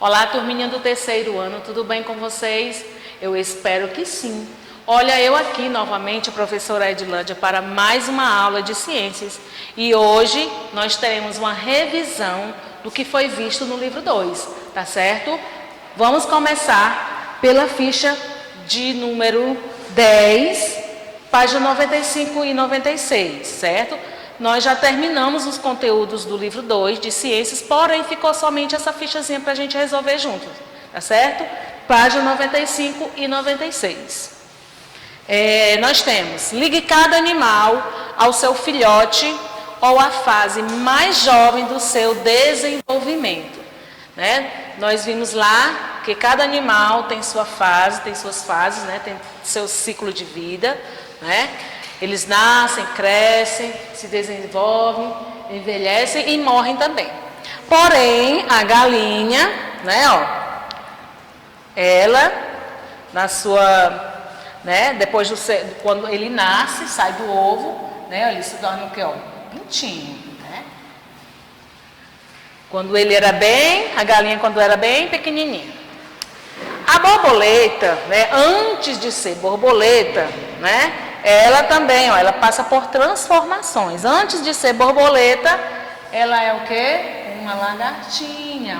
Olá, turminha do terceiro ano, tudo bem com vocês? Eu espero que sim. Olha, eu aqui novamente, professora Edilândia, para mais uma aula de ciências. E hoje nós teremos uma revisão do que foi visto no livro 2, tá certo? Vamos começar pela ficha de número 10, página 95 e 96, certo? Nós já terminamos os conteúdos do livro 2 de ciências, porém ficou somente essa fichazinha para a gente resolver juntos, tá certo? Página 95 e 96. Nós temos, ligue cada animal ao seu filhote ou à fase mais jovem do seu desenvolvimento, né? Nós vimos lá que cada animal tem sua fase, tem suas fases, né? Tem seu ciclo de vida, né? Eles nascem, crescem, se desenvolvem, envelhecem e morrem também. Porém, a galinha, né, ela, na sua, né, depois quando ele nasce, sai do ovo, né, ele se torna o quê, pintinho, né? Quando ele era a galinha quando era bem pequenininha. A borboleta, né, antes de ser borboleta, né, ela também, ela passa por transformações. Antes de ser borboleta, ela é o quê? Uma lagartinha,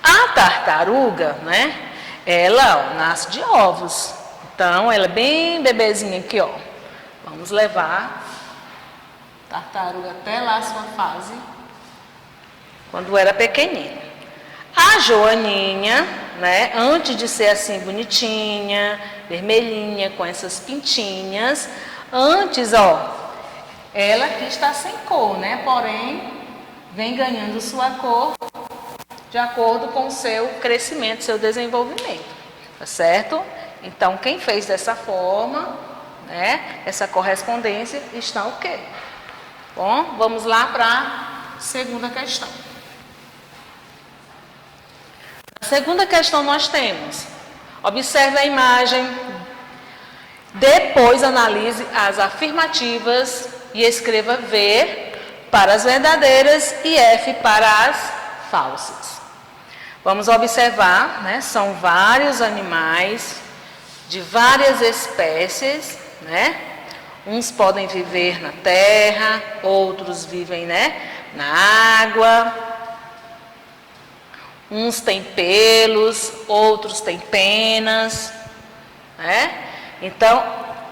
A tartaruga, né? Ela, nasce de ovos. Então, ela é bem bebezinha aqui, Vamos levar a tartaruga até lá a sua fase, quando era pequenina. A joaninha, né, antes de ser assim bonitinha, vermelhinha, com essas pintinhas, antes, ela aqui está sem cor, né, porém, vem ganhando sua cor de acordo com o seu crescimento, seu desenvolvimento, tá certo? Então, quem fez dessa forma, né, essa correspondência, está o quê? Bom, vamos lá para a segunda questão. A segunda questão nós temos, observe a imagem, depois analise as afirmativas e escreva V para as verdadeiras e F para as falsas. Vamos observar, né? São vários animais de várias espécies, né? Uns podem viver na terra, outros vivem, né, na água. Uns têm pelos, outros têm penas, né? Então,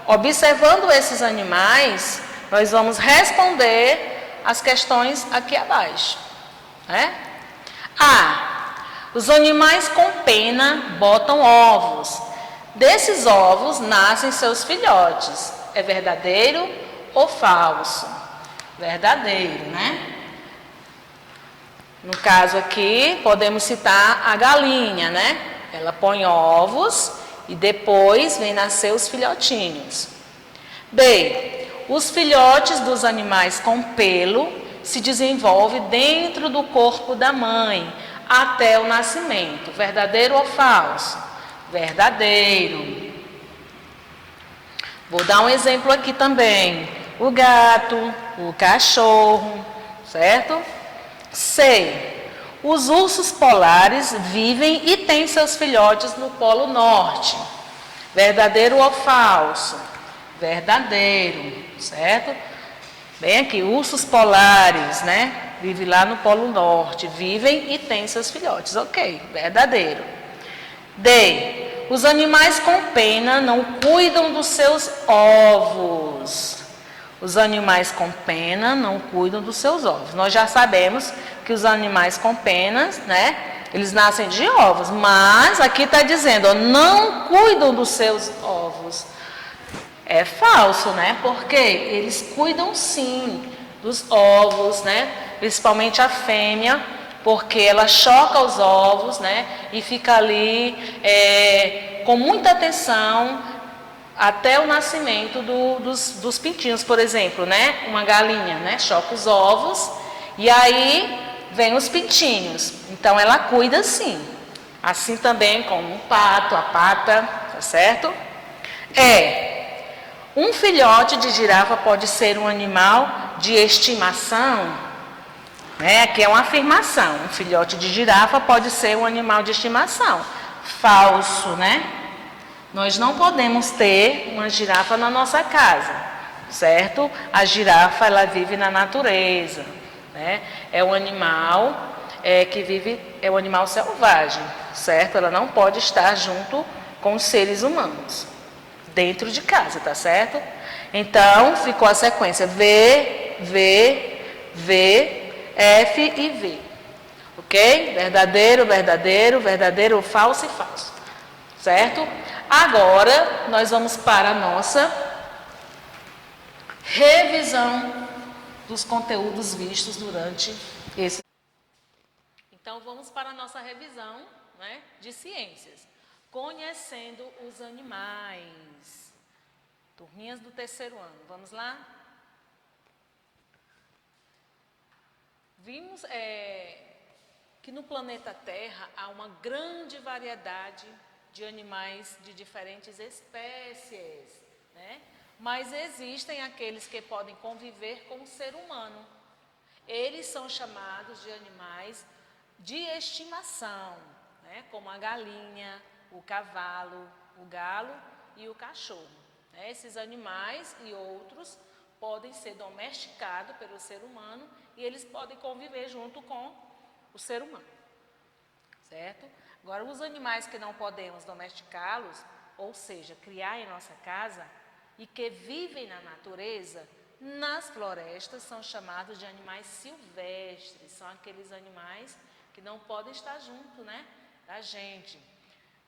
observando esses animais, nós vamos responder as questões aqui abaixo, né? Os animais com pena botam ovos. Desses ovos nascem seus filhotes. É verdadeiro ou falso? Verdadeiro, né? No caso aqui, podemos citar a galinha, né? Ela põe ovos e depois vem nascer os filhotinhos. B. Os filhotes dos animais com pelo se desenvolvem dentro do corpo da mãe até o nascimento. Verdadeiro ou falso? Verdadeiro. Vou dar um exemplo aqui também. O gato, o cachorro, certo? C. Os ursos polares vivem e têm seus filhotes no Polo Norte. Verdadeiro ou falso? Verdadeiro, certo? Bem aqui, ursos polares, né? Vivem lá no Polo Norte, vivem e têm seus filhotes. Ok, verdadeiro. D. Os animais com pena não cuidam dos seus ovos. Os animais com pena não cuidam dos seus ovos. Nós já sabemos que os animais com penas, né, eles nascem de ovos, mas aqui está dizendo, não cuidam dos seus ovos. É falso, né? Porque eles cuidam sim dos ovos, né? Principalmente a fêmea, porque ela choca os ovos, né? E fica ali com muita atenção até o nascimento dos pintinhos, por exemplo, né? Uma galinha, né? Choca os ovos e aí vem os pintinhos. Então, ela cuida sim. Assim também como um pato, a pata, tá certo? Um filhote de girafa pode ser um animal de estimação? Né? Aqui é uma afirmação. Um filhote de girafa pode ser um animal de estimação. Falso, né? Nós não podemos ter uma girafa na nossa casa, certo? A girafa, ela vive na natureza, né? É um animal que vive, é um animal selvagem, certo? Ela não pode estar junto com os seres humanos, dentro de casa, tá certo? Então, ficou a sequência V, V, V, F e V. Ok? Verdadeiro, verdadeiro, verdadeiro, falso e falso. Certo? Agora, nós vamos para a nossa revisão dos conteúdos vistos durante esse. Então, vamos para a nossa revisão, né, de ciências. Conhecendo os animais. Turminhas do terceiro ano. Vamos lá? Vimos que no planeta Terra há uma grande variedade de animais de diferentes espécies, né? Mas existem aqueles que podem conviver com o ser humano. Eles são chamados de animais de estimação, né? Como a galinha, o cavalo, o galo e o cachorro. Né? Esses animais e outros podem ser domesticados pelo ser humano e eles podem conviver junto com o ser humano, certo? Agora, os animais que não podemos domesticá-los, ou seja, criar em nossa casa e que vivem na natureza, nas florestas, são chamados de animais silvestres. São aqueles animais que não podem estar junto, né, da gente.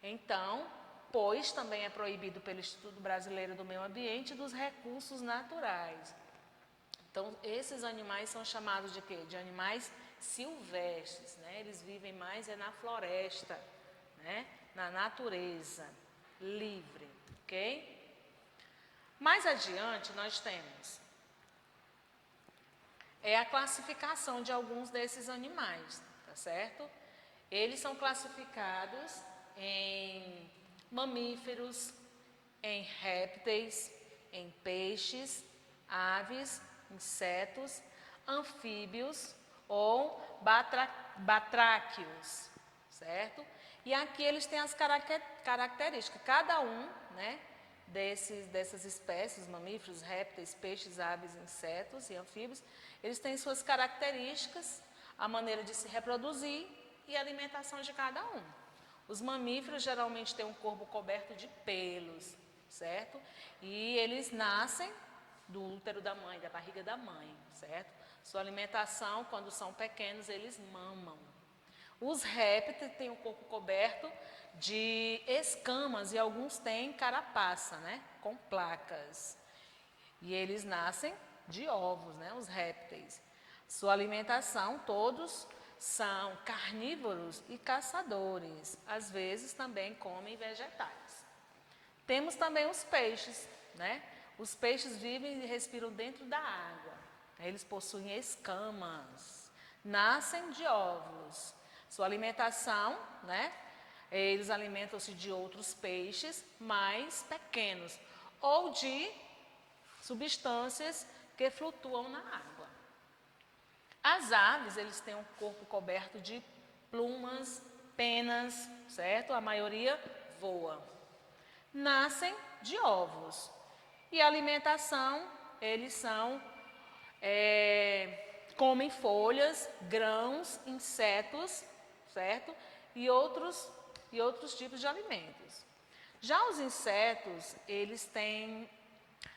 Então, pois também é proibido pelo Instituto Brasileiro do Meio Ambiente e dos Recursos Naturais. Então, esses animais são chamados de quê? De animais silvestres, né? Eles vivem mais na floresta, né? Na natureza, livre, ok? Mais adiante, nós temos a classificação de alguns desses animais, tá certo? Eles são classificados em mamíferos, em répteis, em peixes, aves, insetos, anfíbios ou batráquios, certo? E aqui eles têm as características, cada um, né, dessas espécies, mamíferos, répteis, peixes, aves, insetos e anfíbios, eles têm suas características, a maneira de se reproduzir e a alimentação de cada um. Os mamíferos geralmente têm um corpo coberto de pelos, certo? E eles nascem do útero da mãe, da barriga da mãe, certo? Sua alimentação, quando são pequenos, eles mamam. Os répteis têm o corpo coberto de escamas e alguns têm carapaça, né? Com placas. E eles nascem de ovos, né? Os répteis. Sua alimentação, todos são carnívoros e caçadores. Às vezes também comem vegetais. Temos também os peixes, né? Os peixes vivem e respiram dentro da água. Eles possuem escamas, nascem de ovos. Sua alimentação, né? Eles alimentam-se de outros peixes mais pequenos ou de substâncias que flutuam na água. As aves, eles têm um corpo coberto de plumas, penas, certo? A maioria voa. Nascem de ovos. E a alimentação, eles comem folhas, grãos, insetos, certo? E outros tipos de alimentos. Já os insetos, eles têm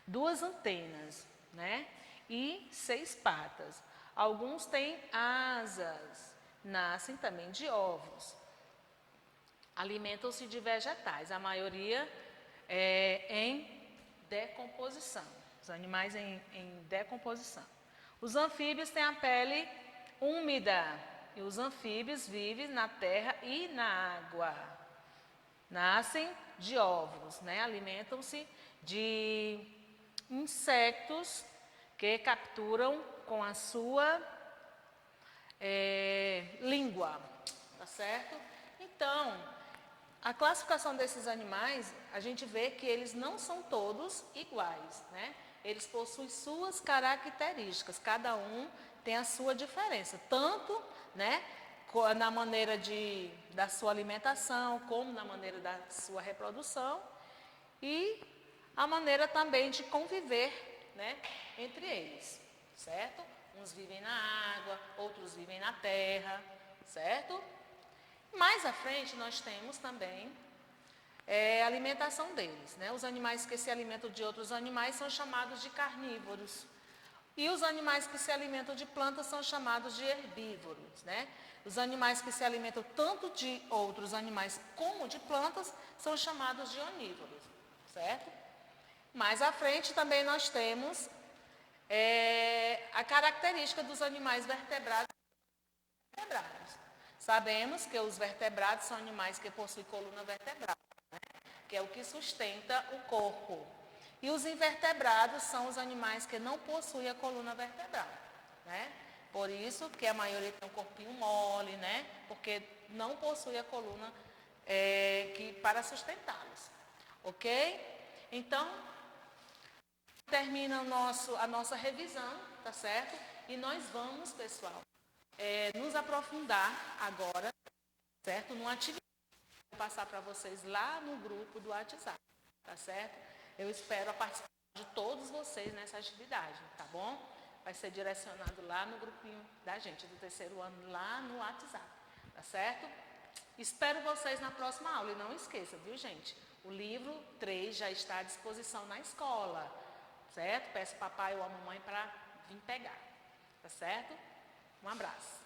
2 antenas, né? E 6 patas. Alguns têm asas, nascem também de ovos. Alimentam-se de vegetais, a maioria em decomposição. Os animais em decomposição. Os anfíbios têm a pele úmida. E os anfíbios vivem na terra e na água. Nascem de ovos, né? Alimentam-se de insectos que capturam com a sua língua, tá certo? Então, a classificação desses animais, a gente vê que eles não são todos iguais, né? Eles possuem suas características, cada um tem a sua diferença, tanto, né, na maneira da sua alimentação, como na maneira da sua reprodução e a maneira também de conviver, né, entre eles, certo? Uns vivem na água, outros vivem na terra, certo? Mais à frente nós temos também a alimentação deles, né? Os animais que se alimentam de outros animais são chamados de carnívoros. E os animais que se alimentam de plantas são chamados de herbívoros, né? Os animais que se alimentam tanto de outros animais como de plantas são chamados de onívoros, certo? Mais à frente também nós temos a característica dos animais vertebrados e invertebrados. Sabemos que os vertebrados são animais que possuem coluna vertebral, que é o que sustenta o corpo. E os invertebrados são os animais que não possuem a coluna vertebral, né? Por isso que a maioria tem um corpinho mole, né? Porque não possui a coluna para sustentá-los, ok? Então, termina a nossa revisão, tá certo? E nós vamos, pessoal, nos aprofundar agora, certo? Numa atividade que eu vou passar para vocês lá no grupo do WhatsApp, tá certo? Eu espero a participação de todos vocês nessa atividade, tá bom? Vai ser direcionado lá no grupinho da gente, do terceiro ano, lá no WhatsApp, tá certo? Espero vocês na próxima aula e não esqueça, viu, gente? O livro 3 já está à disposição na escola, certo? Peço papai ou a mamãe para vir pegar, tá certo? Um abraço.